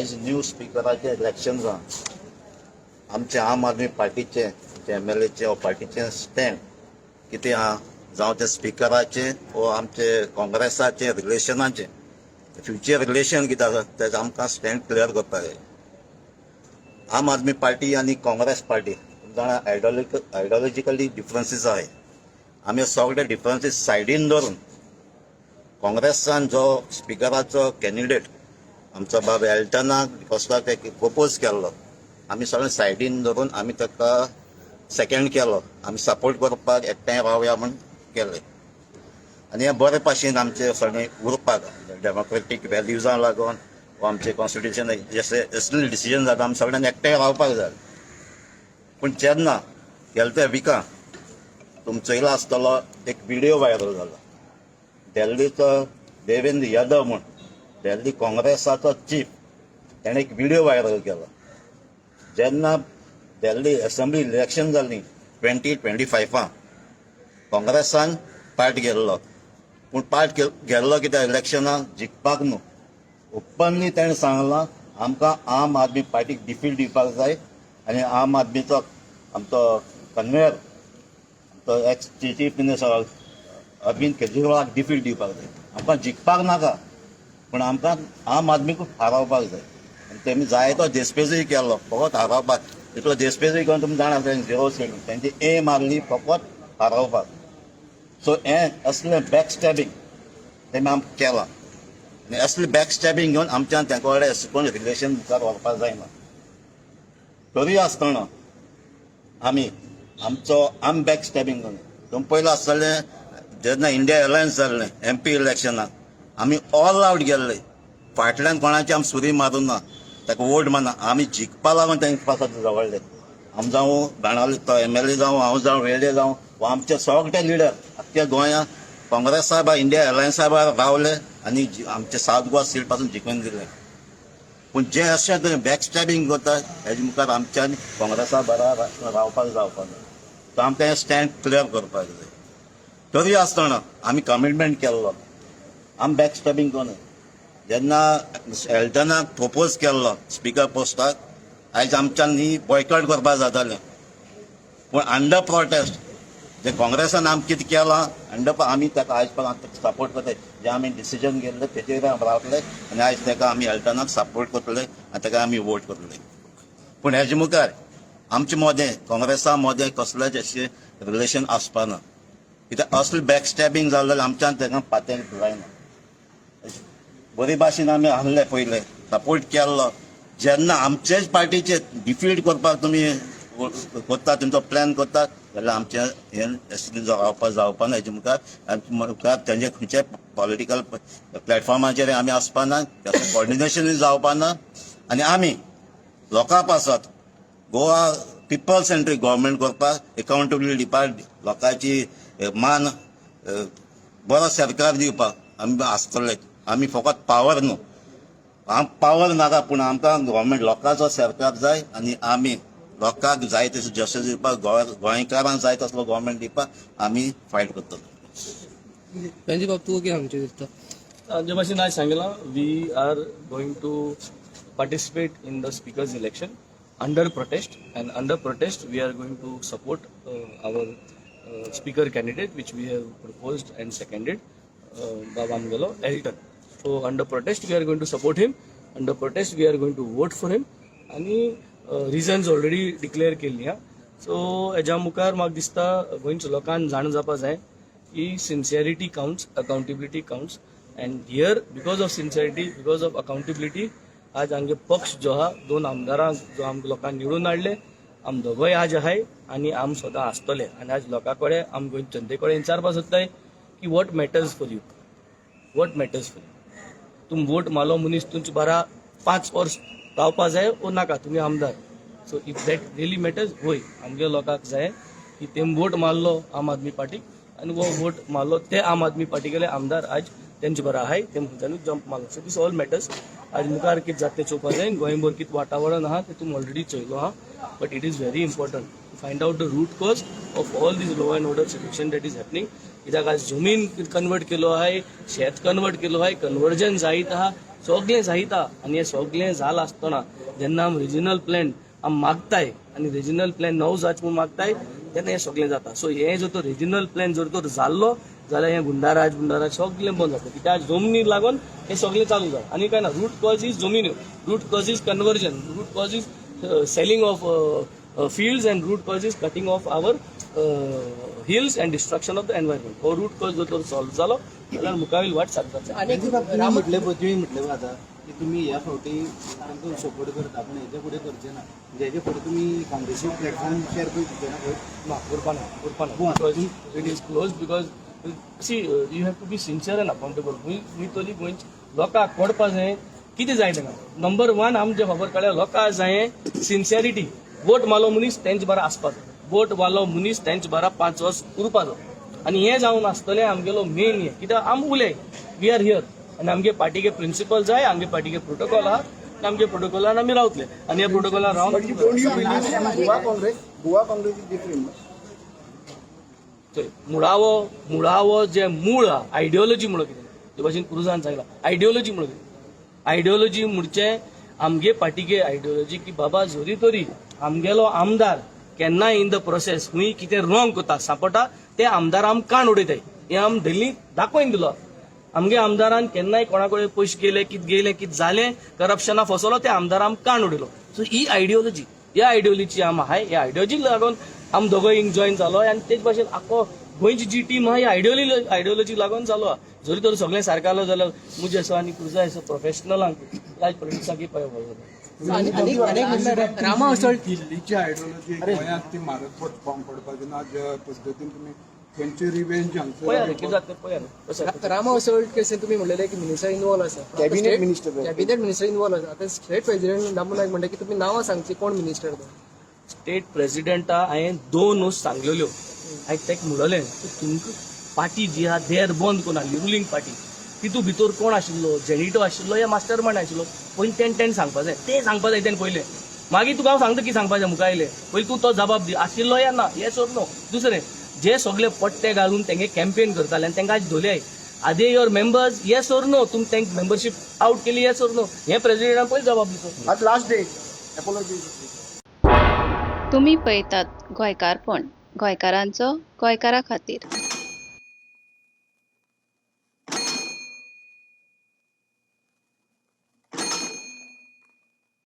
आयज new स्पिकराचे election जावन आमचे आम आदमी पार्टीचे MLAचे व पार्टीचे स्टँड कितें आहा जावं ते स्पिकराचे व आमचे काँग्रेसाचे रिलेशनाचे फ्युचर रिलेशन कितें आसा तेजे आमकां स्टँड क्लियर करपाक जाय. आम आदमी पार्टी आनी काँग्रेस पार्टी जाणा आयडियोलॉजिकली डिफरन्सीस आहाय. आमी सगळे डिफरन्सीस सायडीन दवरून काँग्रेसान जो स्पिकराचो कॅन्डिडेट आमचो बाब एल्टनाक फर्स्टाक प्रपोज केल्लो आमी सगळे सायडीन दवरून आमी ताका सेकंड केलो. आमी सपोर्ट करपाक एकठांय रावया म्हण केलें आनी हे बरे भाशेन आमचे सगळे उरपाक डेमोक्रेटीक व्हॅल्युजांक लागून वा आमचे कॉन्स्टिट्युशन जशें असले डिसिजन जाता आमी सगळ्यांनी एकठांय रावपाक जाय. पूण जेन्ना गेल्या त्या विकान तुमी चयला आसतलो एक व्हिडिओ व्हायरल जालो दिल्लीचो देवेंद्र यादव म्हूण दिल्ली काँग्रेसाचो चीफ ताणें एक व्हिडिओ व्हायरल केलो. जेन्ना दिल्ली असेंब्ली इलेक्शन जाल्लीं 2025 काँग्रेसान पार्ट गेल्लो पूण पार्ट गेल्लो कित्याक इलेक्शनाक जिखपाक न्हू. ओपनली ताणें सांगलां आमकां आम आदमी पार्टीक डिफीट दिवपाक जाय आनी आम आदमीचो आमचो कन्व्हेयर आमचो एक्स चीफ मिनिस्टर अरविंद केजरीवालाक डिफीट दिवपाक जाय. आमकां जिखपाक नाका पूण आमकां आम आदमीकूच हारोवपाक जाय. आनी तेमी जायतो देस्पेजूय केल्लो फकत हारोवपाक. इतलो देस्पेजूय करून तुमी जाणा झिरो सीट तेंची एम आहली फकत हारोवपाक. सो हें असलें बॅक स्टॅबींग तेमी आमकां केलां आनी असलें बॅक स्टॅबींग घेवन आमच्यान तेंचे कडेन अशें कोण रिलेशन मुखार व्हरपाक जायना. तरी आसतना आमी आम बॅक स्टॅबींग करून तुमी पयलो आसतलें जेन्ना इंडिया अलायन्स जाल्लें MP इलेक्शनाक आमी ऑल आवट गेल्ले. फाटल्यान कोणाची आमी सुरी मारूं ना ताका वोट मारना. आमी जिखपा लागून तांचे पासत जवळले. आमी जावं बाणावले तो MLA जावं हांव जावं वेळे जावं वा आमचे सगळे लिडर आख्ख्या गोंयांत काँग्रेस साहेब इंडिया अलायन्स साहेबार रावले आनी आमचे सावथ गोवा सीट पासून जिखून दिले. पूण जे अशें तुवें बॅक स्टॅबींग करता हेजे मुखार आमच्यान काँग्रेसा बरा रावपाक जावपाक ना. सो आमकां हें स्टँड क्लियर करपाक जाय. तरी आसतना आमी कमिटमेंट केल्लो आमी बॅक स्टॅबींग करून जेन्ना एल्टनाक प्रपोज केल्लो स्पिकर पोस्टाक आयज आमच्यान न्ही बॉयकॉट करपाक जातालें. पूण अंडर प्रोटेस्ट जे काँग्रेसान आमी कितें केलां अंडर आमी ताका आयज पर्यंत सपोर्ट करता. जे आमी डिसिजन घेतले तेचेर रावतले आनी आयज ताका आमी एल्टनाक सपोर्ट करतले आनी ताका आमी वोट करतले. पूण हेजे मुखार आमचे मदें काँग्रेसा मदें कसलेंच अशें रिलेशन आसपाना. कित्याक असलें बॅक स्टॅबींग जालें जाल्यार आमच्यान ताका पातें जायना. बरे भाशेन आमी आहले पयले सपोर्ट केल्लो. जेन्ना आमचेच पार्टीचे डिफीट करपाक तुमी करता तुमचो प्लॅन करता जाल्यार आमचे हें असलें रावपाक जावपाना. हेजे मुखार तेंचे खंयच्याय पॉलिटिकल प्लॅटफॉर्माचेर आमी आसपाना. त्याचें कॉर्डिनेशनूय जावपाना आनी आमी लोकां पासत गोवा पिपल सेंट्रीक गव्हर्मेंट करपाक एकाउंटेबिलिटी दिवपाक लोकांची मान बरो सरकार दिवपाक आमी आसतले. आमी फकत पावर न्हू पावर नाका पूण आमकां गव्हर्मेंट लोकांचो सरकार जाय आनी आमी लोकांक जाय तशें जस्टीस दिवपाक गोंयकारांक जाय तसलो गव्हर्मेंट दिवपाक आमी फायट करतले. तांचे बाब तुका कितें सांगचें दिसता? जे भाशेन हांवें सांगलां we are going to participate in the speakers election under protest and under protest we are going to support our speaker candidate which we have proposed and seconded Baba Amgalo Elton. So under protest we are going to support him. Under protest we are going to vote for him. आणि reasons already declare केल्ली हा. So हेज्या मुखार म्हाका दिसता गोंयच्या लोकांक जाण जावपाक जाय की sincerity counts, accountability counts and here because of sincerity, because of accountability आज आमगे पक्ष जो हा दोन आमदारांक जो आमकां लोकांनी निवडून हाडले आम दोगोय आज आहाय आनी आम स्वता आसतले. आनी आज लोकां कडेन आम गोंयच्या जनते कडेन विचारपाक सोदताय की what matters for you, what matters for you. तुम वोट मारलो मनीस तुमचे बारा 5 वर्स रावपा जाय ओ नाका तुमी आमदार. So if that really matters होय आमगे लोकांक जाय की तेम वोट मारलो आम आदमी पार्टीक आनी वो वोट मारलो ते आम आदमी पार्टी गेले आमदार आज तेंचे बरा आहाय तेम खंयच्यानूच जंप मारलो. So this all matters. आज मुखार कितें जाता तें चोवपा जाय. गोंयभर कितें वातावरण आहा तें तुमी ऑलरेडी चयलो आहा but it is very important find out the root cause of all this law and order situation that is happening. कित्याक आज जमीन कन्वर्ट केलो आहे, शेत कन्वर्ट केलो आहे, कन्वर्जन जायत आहा, सगळें जायत आहा. आनी हें सगळें जालां आसतना जेन्ना आमी रिजनल प्लॅन आमी मागताय आनी रिजनल प्लॅन नवो जावचो म्हूण मागताय तेन्ना हें सगळें जाता. सो हें जर तो रिजनल प्लॅन जर तर जाल्लो जाल्यार हें गुंडाराज सगळें बंद जाता. कित्याक जमनी लागून हें सगळें चालू जाता. आनी काय ना, रूट कॉज इज जमिन्यो, root cause is conversion, root cause is selling of fields, and root cause is cutting off our hills and destruction of the environment. हो रूट कॉज जर तर सॉल्व जालो जाल्यार मुखावेल वाट सागपाची. आणि म्हटलं आता की तुम्ही या फावटी तांकां सपोर्ट करता पण हेच्या फुडें करचे ना, हेच्या फुडें तुमी काँग्रेसी प्लॅटफॉर्म शेअर करचे ना करपाना because it is close. Because see you have to be sincere and accountable. मी तरी गोंयच्या लोकांक कळपा जाय कितें जाय तेंकां. नंबर 1 आमचे खबर काडल्या लोकांक जाय सिन्सियरिटी. वोट मालो मनीस तेंच बरा आसपाचो, वोट वालो मनीस तेंच बरा 5 वर्स उरपाचो. आनी हें जावन आसतलें आमगेलो मेन हें. कित्याक आमी उलय वी आर हियर आनी आमगे पार्टीके प्रिंसिपल जाय, आमगे पार्टीके प्रोटोकॉल आहा, आमगे प्रोटोकॉलान आमी रावतले. आनी ह्या प्रोटोकॉलान रावन गोवा काँग्रेस इज डिफरंट. मुळावो जे मूळ आहा, आयडियोलॉजी म्हणून कितें ते भाशेन क्रुजान सांगलां. आयडियोलॉजी म्हणून कितें, आयडियोलॉजी म्हणचे आमगे पार्टीके आयडियोलॉजी की बाबा जोरी तरी आमगेलो आमदार केन्नाय इन द प्रोसेस खूंय कितें रॉंग कोता सांपडटा ते आमदार आम काण उडयताय. हें आम डेली दाखोवन दिलो. आमगे आमदारान केन्नाय कोणा कडेन पयशे गेले, कितें जालें, करप्शना फसलो, ते आमदार आम काण उडयलो. सो ही आयडियोलॉजी, ह्या आयडियोलॉजी आम आहाय, ह्या आयडियोलॉजीक लागून आम दोगोय जॉईन जालो. आनी तेच भाशेन आख्खो गोंयची जी टीम आहा ही आयडियोलॉजीक लागून जालो. जरी तर सगळें सारकें आसलो जाल्यार मुजे असो आनी क्रुजा असो प्रोफेशनलांक ह्या पॉलिटिक्साक पांय रामा असळ दिल्लीची आयडियोलॉजी गोंयांत ती मारत फॉर्म पडपाची ना. ज्या पद्दतीन तुमी खंयची रिवेंज पळया कितें जाता तें पळया. रामा असळ केसीन तुम्ही म्हणलेले की मिनिस्टर इन्वॉल्व आसा, कॅबिनेट मिनिस्टर इन्वॉल्व आसा. आता स्टेट प्रेसिडेंट दामू नायक म्हणटा की तुम्ही नांवां सांगची कोण मिनिस्टर तो. स्टेट प्रेसिडेंटा हांवें 2 न्यूज सांगलेल्यो. हांवें तेका म्हणलें की तुमकां पार्टी जी आहा देर बंद कोण आहली, रुलींग पार्टी, तितू भितर कोण आशिल्लो, जेनिटो आशिल्लो या मास्टर माइंड आशिल्लो, पयलीं तें सांगपा जाय. तें सांगपा जाय तेणें पयलें. मागीर तुका हांव सांगता की सांगपाचें मुखायलें. पयलीं तूं तो जबाब दी आशिल्लो या ना, येस ओर नो. दुसरें जे सगळे पट्टे घालून तेंगे कॅम्पेन करताले आनी तेंकां आज धोल्याय, are the your members, yes or no. तुमी तेंक मेंबरशीप आउट केली, येस ओर नो. हें प्रेसिडेंटान पयलीं जबाब दिवचो. आज लास्ट डे एपोलॉजी. तुम्ही पळयतात गोंयकारपण, गोंयकारांचो गोंयकारा खातीर.